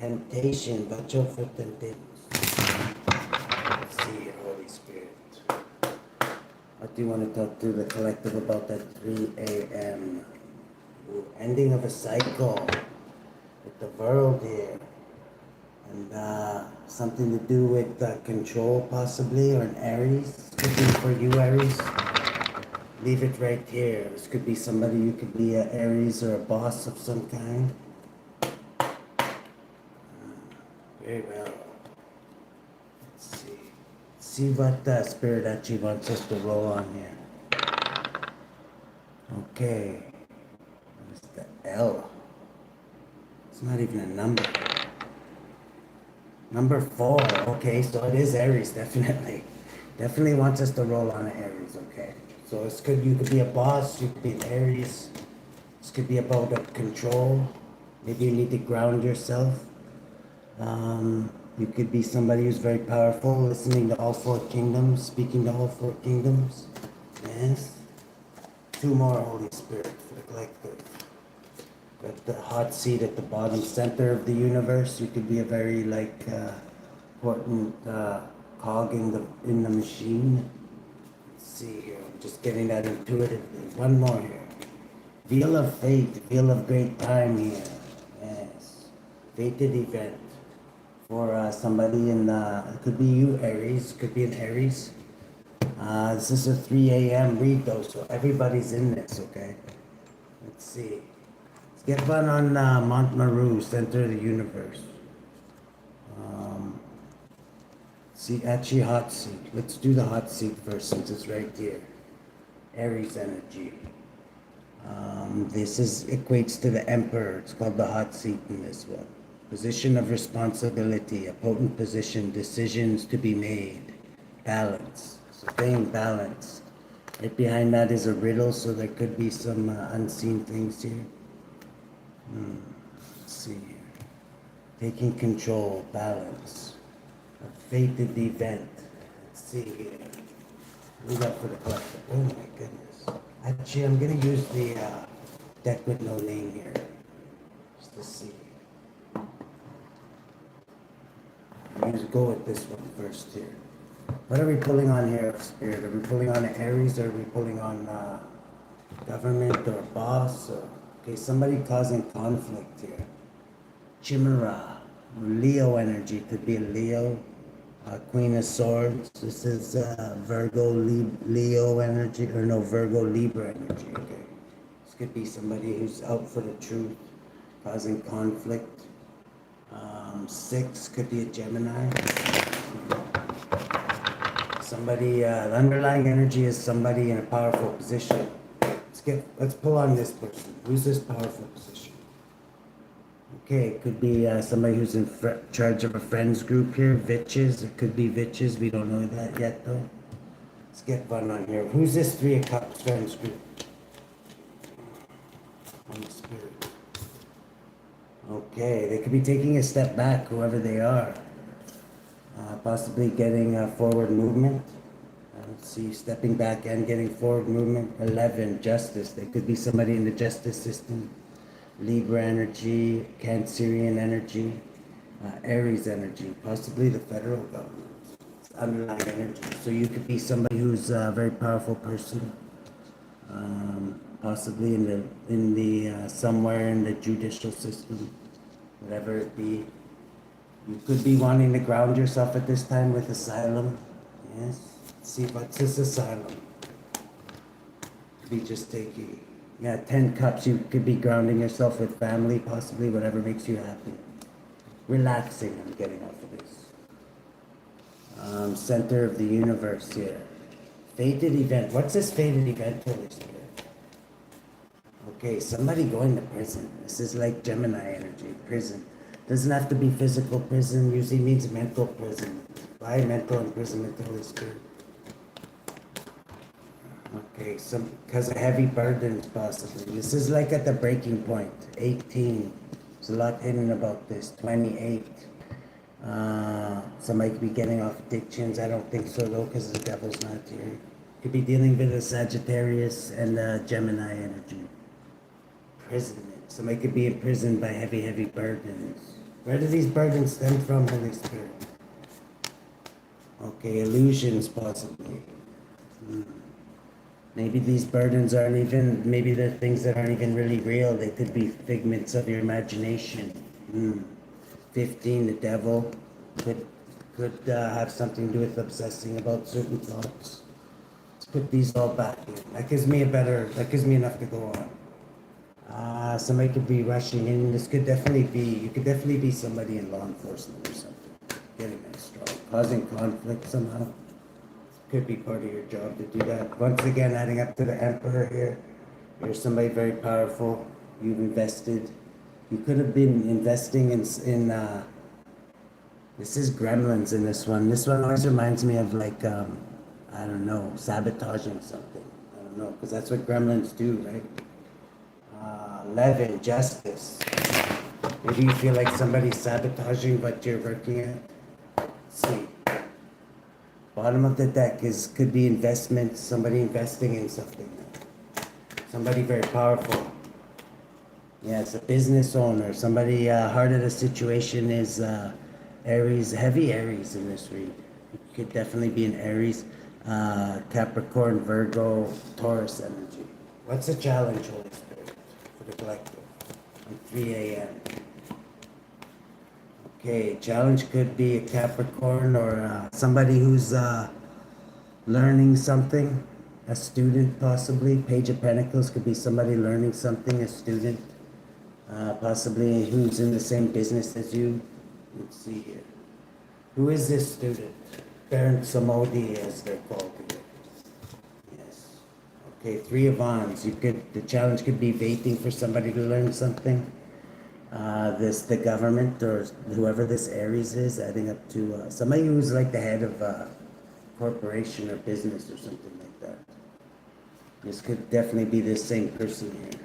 Temptation, watch out for temptation. Let's see here, Holy Spirit. What do you want to talk to the collective about at 3 a.m.? Ending of a cycle with the world here. And something to do with control possibly, or an Aries. Could be for you, Aries. Leave it right here. This could be somebody, you could be an Aries or a boss of some kind. Very well. Let's see. See what Spirit actually wants us to roll on here. Okay. What is the L? It's not even a number. Number 4. Okay, so it is Aries, definitely. Definitely wants us to roll on an Aries, okay? So it's good. You could be a boss, you could be an Aries. This could be about control. Maybe you need to ground yourself. You could be somebody who's very powerful, listening to all 4 kingdoms, speaking to all 4 kingdoms. Yes. 2 more, Holy Spirit, for the collective. Got the hot seat at the bottom center of the universe. You could be a very important cog in the machine. Let's see here. I'm just getting that intuitively. 1 more here. Wheel of fate, wheel of great time here. Yes. Fated event for somebody in it could be you, Aries. Could be an Aries. This is a 3 a.m. read though, so everybody's in this. Okay. Let's see. Get one on Montmaru, center of the universe. See, actually hot seat. Let's do the hot seat first since it's right here. Aries energy. This equates to the Emperor. It's called the hot seat in this one. Position of responsibility, a potent position, decisions to be made. Balance. So staying balanced. Right behind that is a riddle, so there could be some unseen things here. Let's see here. Taking control, balance. A fated event. Let's see here. Leave that for the collective. Oh my goodness. Actually, I'm going to use the deck with no name here. Just to see. I'm going to go with this one first here. What are we pulling on here, Spirit? Are we pulling on an Aries, or are we pulling on government or boss? Or okay, somebody causing conflict here. Chimera, Leo energy, could be a Leo, Queen of Swords. This is Virgo, Leo energy, or no, Virgo, Libra energy, okay. This could be somebody who's out for the truth, causing conflict. 6 could be a Gemini. Somebody, the underlying energy is somebody in a powerful position. Let's pull on this person. Who's this powerful position? Okay, it could be somebody who's in charge of a friends group here. Witches, it could be witches. We don't know that yet though. Let's get one on here. Who's this 3 of Cups friends group? Holy Spirit. Okay, they could be taking a step back, whoever they are. Possibly getting a forward movement. Let's see, stepping back and getting forward movement. 11, justice. They could be somebody in the justice system. Libra energy, Cancerian energy, Aries energy, possibly the federal government. It's underlying energy. So you could be somebody who's a very powerful person, possibly in the somewhere in the judicial system, whatever it be. You could be wanting to ground yourself at this time with asylum. Yes. Let's see, what's this asylum? Could be just taking, 10 cups. You could be grounding yourself with family, possibly, whatever makes you happy. Relaxing, I'm getting off of this. Center of the universe here. Fated event. What's this fated event, Holy Spirit? Okay, somebody going to prison. This is like Gemini energy, prison. Doesn't have to be physical prison, usually means mental prison. Why mental imprisonment, Holy Spirit? Okay, because of heavy burdens possibly. This is like at the breaking point. 18. There's a lot hidden about this. 28. Somebody could be getting off addictions. I don't think so though, because the devil's not here. Could be dealing with a Sagittarius and a Gemini energy. Imprisonment. Somebody could be imprisoned by heavy burdens. Where do these burdens stem from, Holy Spirit? Okay, illusions possibly. Maybe these burdens aren't even, maybe they're things that aren't even really real. They could be figments of your imagination. 15, the devil could have something to do with obsessing about certain thoughts. Let's put these all back in. That gives me enough to go on. Somebody could be rushing in. This could definitely be, you could definitely be somebody in law enforcement or something. Getting that strong. Causing conflict somehow. Could be part of your job to do that. Once again, adding up to the Emperor here. You're somebody very powerful. You've invested. You could have been investing in this is gremlins in this one. This one always reminds me of like, I don't know, sabotaging something. I don't know, because that's what gremlins do, right? 11, justice. Maybe you feel like somebody's sabotaging what you're working at. Let's see. Bottom of the deck could be investments, somebody investing in something. Somebody very powerful. Yes, a business owner. Somebody heart of the situation is Aries, heavy Aries in this read. It could definitely be an Aries, Capricorn, Virgo, Taurus energy. What's the challenge, Holy Spirit, for the collective at 3 a.m.? Okay, challenge could be a Capricorn or somebody who's learning something, a student possibly. Page of Pentacles could be somebody learning something, a student, possibly who's in the same business as you. Let's see here. Who is this student? Baron Samodi, as they're called here. Yes. Okay, 3 of Wands. The challenge could be waiting for somebody to learn something. The government or whoever this Aries is, adding up to somebody who's like the head of a corporation or business or something like that. This could definitely be the same person here.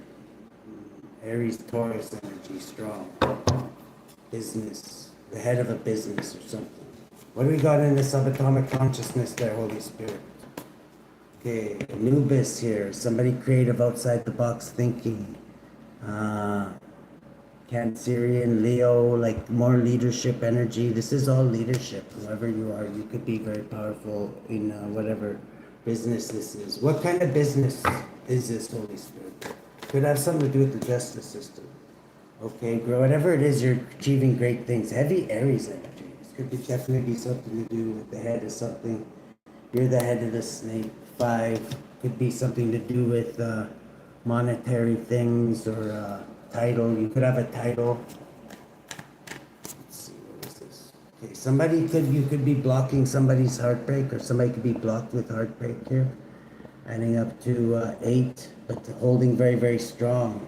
Aries, Taurus energy, strong. Business, the head of a business or something. What do we got in the subatomic consciousness there, Holy Spirit? Okay, Anubis here, somebody creative outside the box thinking. Cancerian, Leo, like more leadership energy. This is all leadership. Whoever you are, you could be very powerful in whatever business this is. What kind of business is this, Holy Spirit? Could have something to do with the justice system. Okay, whatever it is, you're achieving great things. Heavy Aries energy. This could definitely be something to do with the head of something. You're the head of the snake. 5 could be something to do with monetary things or title. You could have a title. Let's see, what is this? Okay, you could be blocking somebody's heartbreak, or somebody could be blocked with heartbreak here. Adding up to 8, but holding very, very strong.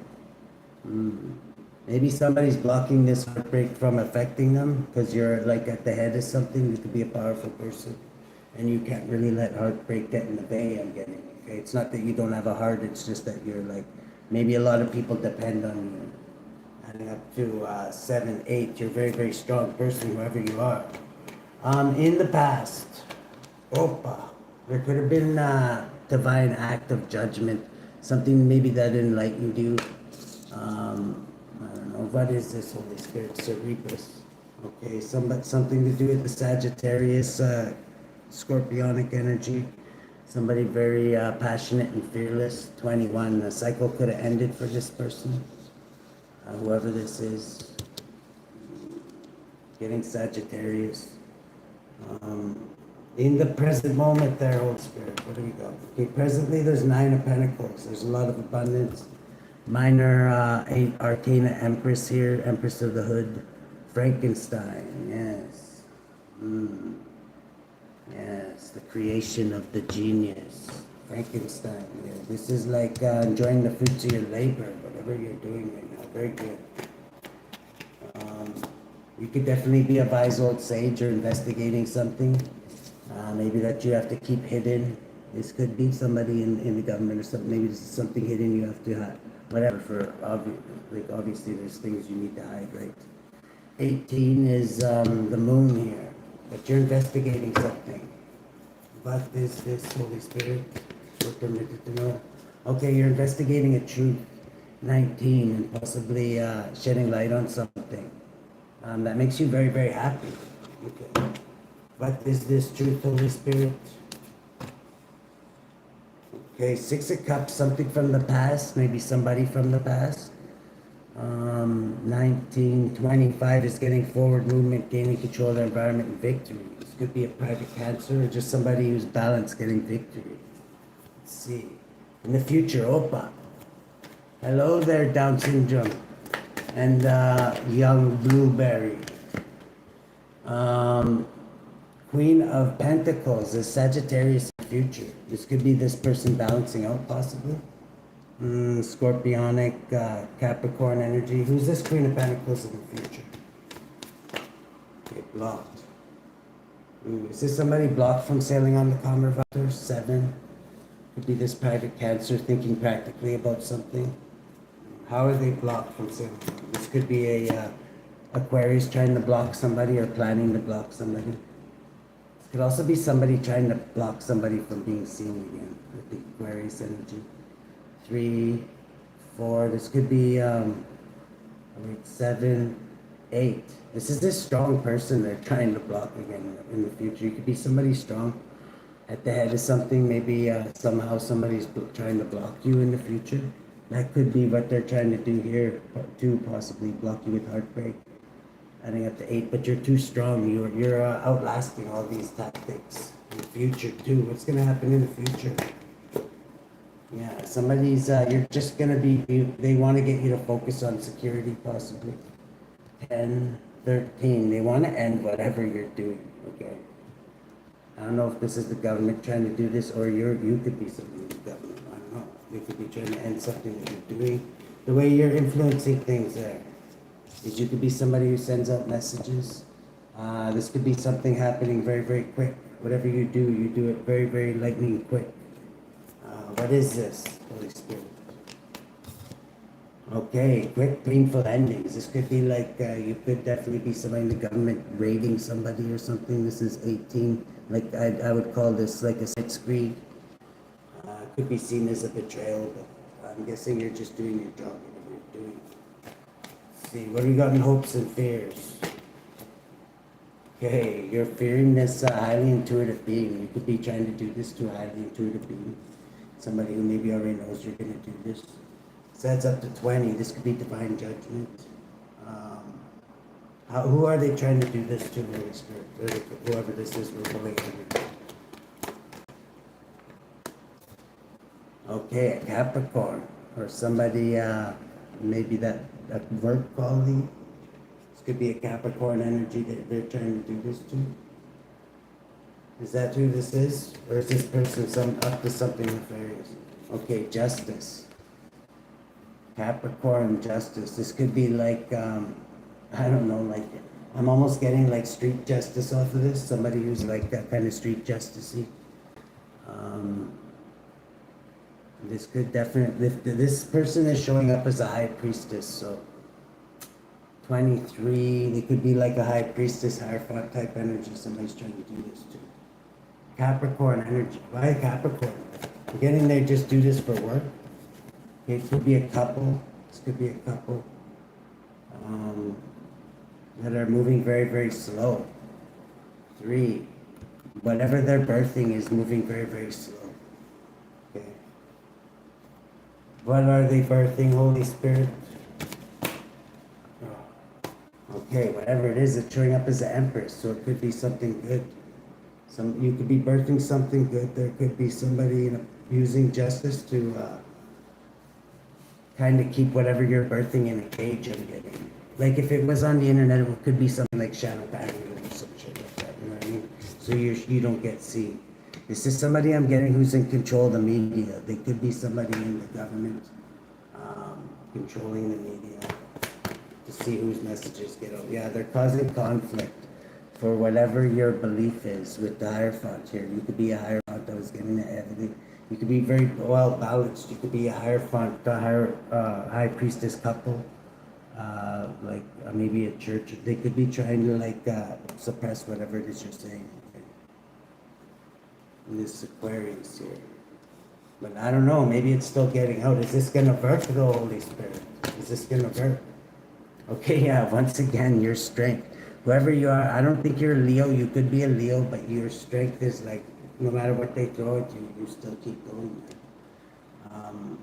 Maybe somebody's blocking this heartbreak from affecting them because you're like at the head of something. You could be a powerful person and you can't really let heartbreak get in the way. I'm getting, okay? It's not that you don't have a heart, it's just that you're like, maybe a lot of people depend on you. Adding up to 7, 8, you're a very, very strong person, whoever you are. In the past, there could have been a divine act of judgment, something maybe that enlightened you. I don't know, what is this, Holy Spirit? Cerebrus. Okay, something to do with the Sagittarius, Scorpionic energy. Somebody very passionate and fearless. 21, the cycle could have ended for this person. Whoever this is. Getting Sagittarius. In the present moment there, Holy Spirit, what do we got? Okay, presently there's 9 of Pentacles. There's a lot of abundance. Minor 8 Arcana Empress here, Empress of the Hood. Frankenstein, yes. Yes, the creation of the genius. Frankenstein, yeah. This is like enjoying the fruits of your labor, whatever you're doing right now. Very good. You could definitely be a wise old sage or investigating something. Maybe that you have to keep hidden. This could be somebody in the government or something. Maybe this is something hidden you have to hide. Whatever, obviously there's things you need to hide, right? 18 is the moon here. But you're investigating something. What is this, Holy Spirit? We're permitted to know. Okay, you're investigating a truth. 19, and possibly shedding light on something. that makes you very, very happy. Okay. What is this truth, Holy Spirit? Okay, Six of Cups, something from the past, maybe somebody from the past. 1925 is getting forward movement, gaining control of their environment and victory. This could be a private cancer or just somebody who's balanced getting victory. Let's see. In the future, Opa. Hello there, Down syndrome. And young blueberry. Queen of Pentacles is Sagittarius in the future. This could be this person balancing out, possibly. Scorpionic, Capricorn energy. Who's this Queen of Pentacles in the future? Okay, blocked. Is this somebody blocked from sailing on the Convervator? 7. Could be this private Cancer thinking practically about something. How are they blocked from sailing? This could be a Aquarius trying to block somebody or planning to block somebody. This could also be somebody trying to block somebody from being seen again with the Aquarius energy. 3, 4, this could be 7, 8. This is this strong person they're trying to block again in the future. You could be somebody strong at the head of something. Maybe somehow somebody's trying to block you in the future. That could be what they're trying to do here, too, possibly block you with heartbreak. Adding up to 8, but you're too strong. You're outlasting all these tactics in the future, too. What's going to happen in the future? Yeah, somebody's, you're just going to be, they want to get you to focus on security, possibly. 10, 13, they want to end whatever you're doing, okay? I don't know if this is the government trying to do this, or you could be somebody in the government, I don't know. They could be trying to end something that you're doing. The way you're influencing things there is you could be somebody who sends out messages. This could be something happening very, very quick. Whatever you do it very, very lightning quick. What is this, Holy Spirit? Okay, quick, painful endings. This could be like, you could definitely be somebody in the government raiding somebody or something. This is 18. Like, I would call this like a sex greed. Could be seen as a betrayal, but I'm guessing you're just doing your job, whatever you're doing. Let's see, what do we got in hopes and fears? Okay, you're fearing this highly intuitive being. You could be trying to do this to a highly intuitive being. Somebody who maybe already knows you're going to do this. So that's up to 20. This could be divine judgment. Who are they trying to do this to, Holy Spirit? Whoever this is, we're going to. Okay, a Capricorn. Or somebody, maybe that work quality. This could be a Capricorn energy that they're trying to do this to. Is that who this is? Or is this person up to something nefarious? Okay, justice. Capricorn justice. This could be like, I don't know, like, I'm almost getting like street justice off of this. Somebody who's like that kind of street justice-y. This could definitely, this person is showing up as a high priestess, so 23, they could be like a high priestess, hierophant type energy. Somebody's trying to do this too. Capricorn energy. Why Capricorn? I'm getting there, just do this for work. Okay, it could be a couple. This could be a couple that are moving very, very slow. 3, whatever they're birthing is moving very, very slow. Okay. What are they birthing, Holy Spirit? Okay, whatever it is, it's showing up as an Empress, so it could be something good. You could be birthing something good. There could be somebody using justice to kind of keep whatever you're birthing in a cage. I'm getting. Like if it was on the internet, it could be something like shadow banning or some shit like that. You know what I mean? So you don't get seen. This is somebody I'm getting who's in control of the media. They could be somebody in the government controlling the media to see whose messages get out. Yeah, they're causing conflict for whatever your belief is with the Hierophant here. You could be a Hierophant that was getting the evidence. You could be very well balanced. You could be a Hierophant, high priestess couple, like maybe a church. They could be trying to like suppress whatever it is you're saying. Okay. And this Aquarius here. But I don't know, maybe it's still getting out. Is this gonna work though, Holy Spirit? Is this gonna work? Okay, yeah, once again, your strength. Whoever you are, I don't think you're a Leo. You could be a Leo, but your strength is like, no matter what they throw at you, you still keep going. Um,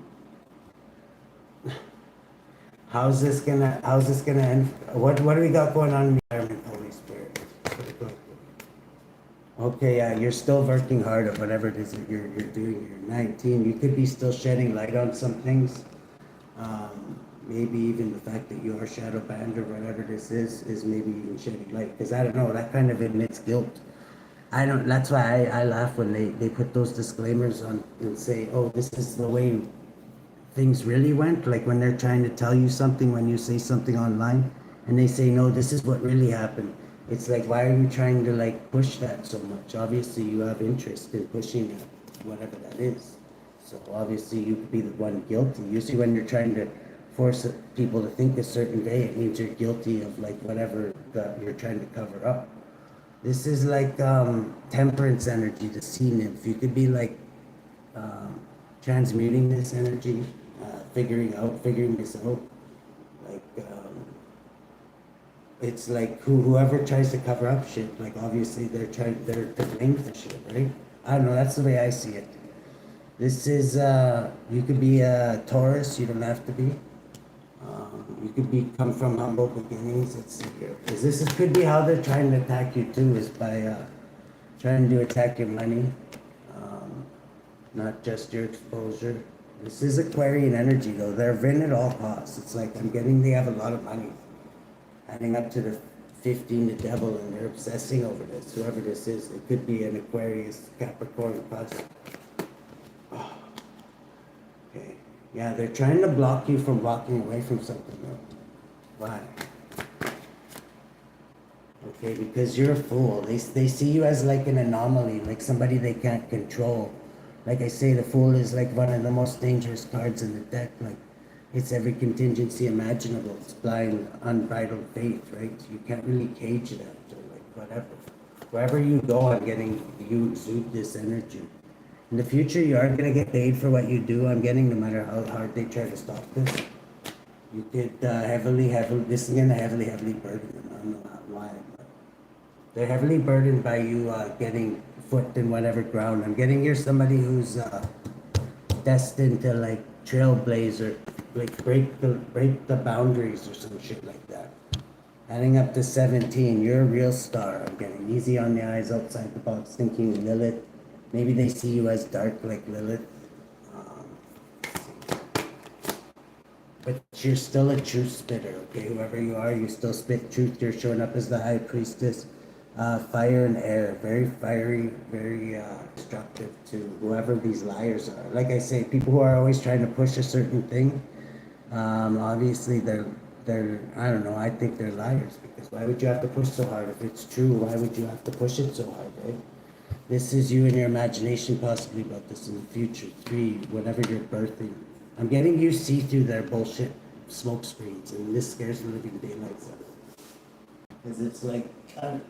how's this gonna end? What do we got going on in the environment, Holy Spirit? Okay, yeah, you're still working hard at whatever it is that you're doing. You're 19. You could be still shedding light on some things. Maybe even the fact that you are shadow banned or whatever this is maybe even shedding light. Because I don't know, that kind of admits guilt. I don't, that's why I laugh when they put those disclaimers on and say, oh, this is the way things really went. Like when they're trying to tell you something, when you say something online and they say, no, this is what really happened. It's like, why are you trying to like push that so much? Obviously you have interest in pushing that, whatever that is. So obviously you could be the one guilty. Usually when you're trying to force people to think a certain way, it means you're guilty of like whatever that you're trying to cover up. This is like temperance energy, the sea nymph. You could be like transmuting this energy, figuring this out. Like it's like whoever tries to cover up shit. Like obviously they're to blame for shit, right? I don't know. That's the way I see it. This is you could be a Taurus. You don't have to be. You could be come from humble beginnings. Let's see here. Because could be how they're trying to attack you too, is by trying to attack your money, not just your exposure. This is Aquarian energy though. They're in at all costs. It's like I'm getting they have a lot of money, adding up to the 15 the devil, and they're obsessing over this. Whoever this is, it could be an Aquarius Capricorn project. Oh, okay. Yeah, they're trying to block you from walking away from something though. Why? Okay, because you're a fool. They see you as like an anomaly, like somebody they can't control. Like I say, the fool is like one of the most dangerous cards in the deck. Like it's every contingency imaginable. It's blind, unbridled faith, right? You can't really cage that or like whatever. Wherever you go, I'm getting you exude this energy. In the future, you aren't gonna get paid for what you do. I'm getting, no matter how hard they try to stop this. You could this is gonna heavily burden them. I don't know why, but they're heavily burdened by you getting foot in whatever ground. I'm getting you're somebody who's destined to like trailblazer, like break the boundaries or some shit like that. Adding up to 17, you're a real star. I'm getting easy on the eyes, outside the box, thinking Lilith. Maybe they see you as dark like Lilith. But you're still a truth spitter, okay? Whoever you are, you still spit truth. You're showing up as the high priestess. Fire and air, very fiery, very destructive to whoever these liars are. Like I say, people who are always trying to push a certain thing, obviously they're, I don't know, I think they're liars, because why would you have to push so hard? If it's true, why would you have to push it so hard, right? This is you and your imagination possibly about this in the future. 3, whatever you're birthing. I'm getting you see through their bullshit smoke screens, and this scares the living daylights out of it. Because it's like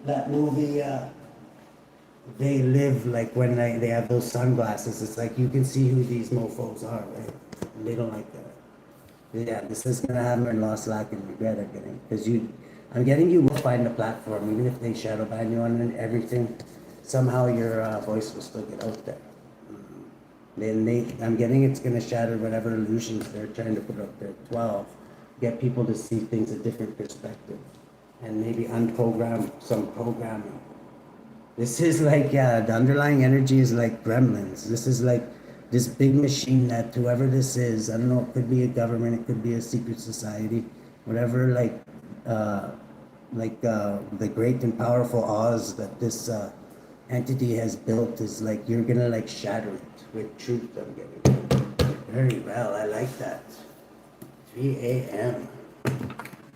that movie, They Live, like when they have those sunglasses, it's like you can see who these mofos are, right? And they don't like that. Yeah, this is gonna happen, lost, lack, and regret. I'm getting, because I'm getting you will find a platform, even if they shadow ban you on everything. Somehow your voice will still get out there. I'm getting it's gonna shatter whatever illusions they're trying to put up there. 12, get people to see things a different perspective, and maybe unprogram some programming. This is like, yeah, the underlying energy is like gremlins. This is like this big machine that whoever this is, I don't know, it could be a government, it could be a secret society, whatever, the great and powerful Oz that this entity has built is like, you're gonna like shatter it with truth. I'm getting very well. I like that. 3 a.m.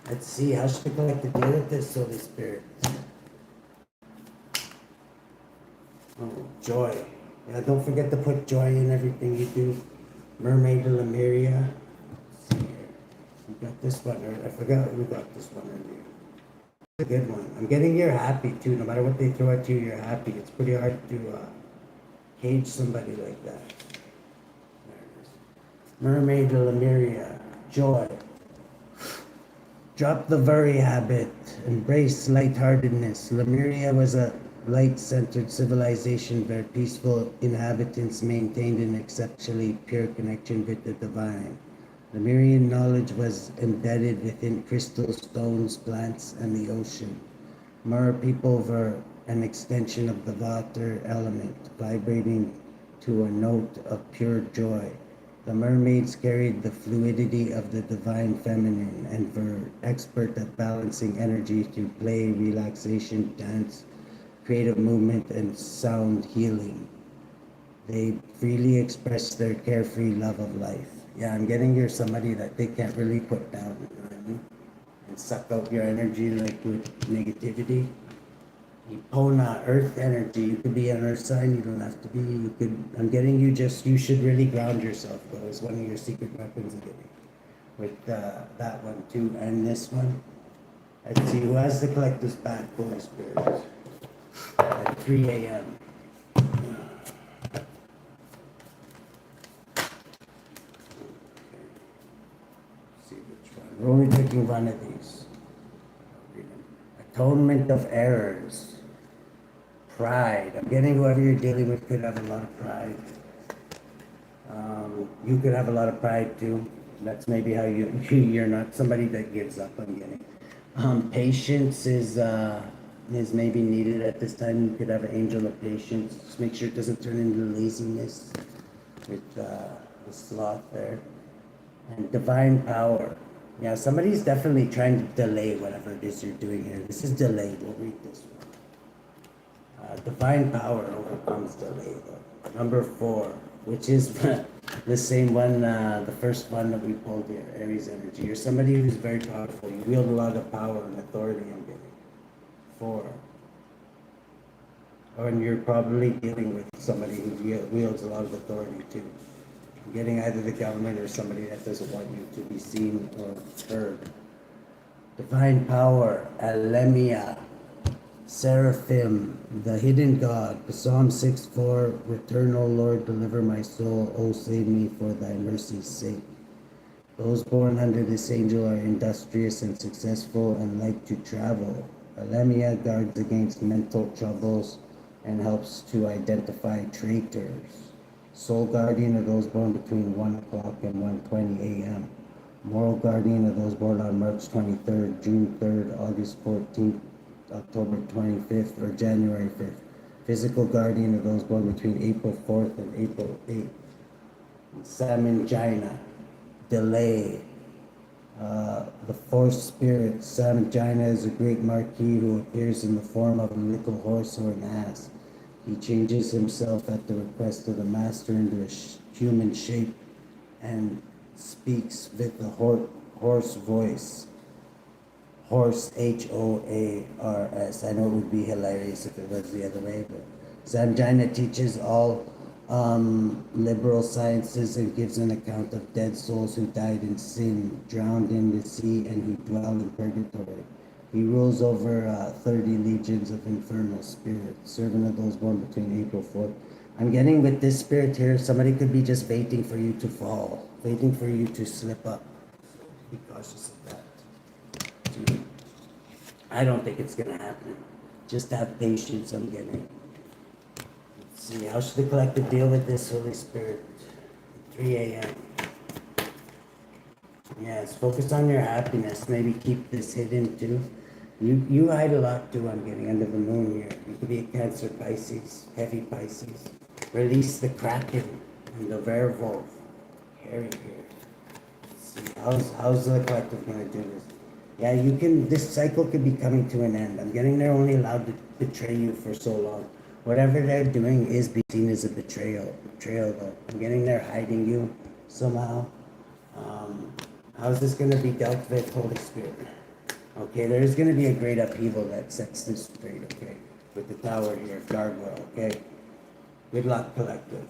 Let's see, how should the collective deal with this, Holy Spirit? Oh, joy. Yeah, don't forget to put joy in everything you do. Mermaid ELEMIAH. Let's see here. We got this one, I forgot we got this one earlier. A good one. I'm getting you're happy too. No matter what they throw at you, you're happy. It's pretty hard to cage somebody like that. There it is. Mermaid ELEMIAH. Joy. Drop the worry habit. Embrace lightheartedness. Lemuria was a light-centered civilization where peaceful inhabitants maintained an exceptionally pure connection with the divine. Lemurian knowledge was embedded within crystal stones, plants, and the ocean. Mer people were an extension of the water element, vibrating to a note of pure joy. The mermaids carried the fluidity of the divine feminine and were expert at balancing energy through play, relaxation, dance, creative movement, and sound healing. They freely express their carefree love of life. Yeah, I'm getting here somebody that they can't really put down, you know what I mean? And suck out your energy like with negativity. Epona, earth energy. You could be an earth sign, you don't have to be. You could, I'm getting you just, you should really ground yourself though. It's one of your secret weapons I'm getting. With that one too, and this one. Let's see, who has to collect this back, Holy Spirit? At 3 a.m. See which one. We're only taking one of these. Atonement of errors. Pride. I'm getting whoever you're dealing with could have a lot of pride. You could have a lot of pride too. That's maybe how you're not somebody that gives up. I'm getting. Patience is maybe needed at this time. You could have an angel of patience. Just make sure it doesn't turn into laziness with the sloth there. And divine power. Yeah, somebody's definitely trying to delay whatever it is you're doing here. This is delayed. We'll read this one. Divine power overcomes delay, though. Number 4, which is the same one, the first one that we pulled here, Aries energy. You're somebody who's very powerful. You wield a lot of power and authority, I'm getting. 4. And you're probably dealing with somebody who wields a lot of authority, too. I'm getting either the government or somebody that doesn't want you to be seen or heard. Divine power, ELEMIAH. Seraphim, the hidden God. Psalm 6:4, Return, O Lord, deliver my soul, O save me for thy mercy's sake. Those born under this angel are industrious and successful and like to travel. ELEMIAH guards against mental troubles and helps to identify traitors. Soul guardian of those born between 1 o'clock and 1:20 a.m. Moral guardian of those born on March 23rd, June 3rd, August 14th, October 25th, or January 5th. Physical guardian of those born between April 4th and April 8th. SAMIGINA, delay. The fourth spirit, SAMIGINA, is a great marquis who appears in the form of a little horse or an ass. He changes himself at the request of the master into a human shape and speaks with a hoarse voice. Horse, H-O-A-R-S. I know it would be hilarious if it was the other way, but SAMIGINA teaches all liberal sciences and gives an account of dead souls who died in sin, drowned in the sea, and who dwell in purgatory. He rules over 30 legions of infernal spirits, servant of those born between April 4th. I'm getting with this spirit here, somebody could be just waiting for you to fall, waiting for you to slip up. Be cautious of that. I don't think it's gonna happen. Just have patience, I'm getting. Let's see, how should the collective deal with this, Holy Spirit? 3 a.m. Yes, focus on your happiness. Maybe keep this hidden too. You hide a lot too, I'm getting, under the moon here. You could be a Cancer, Pisces, heavy Pisces. Release the Kraken and the werewolf. Harry here. Let's see, how's the collective gonna do this? Yeah, you can, this cycle could be coming to an end. I'm getting they're only allowed to betray you for so long. Whatever they're doing is be seen as a betrayal though. I'm getting they're hiding you somehow. How's this going to be dealt with, Holy Spirit? Okay, there's going to be a great upheaval that sets this straight, okay? With the tower here, gargoyle, okay? Good luck, collective.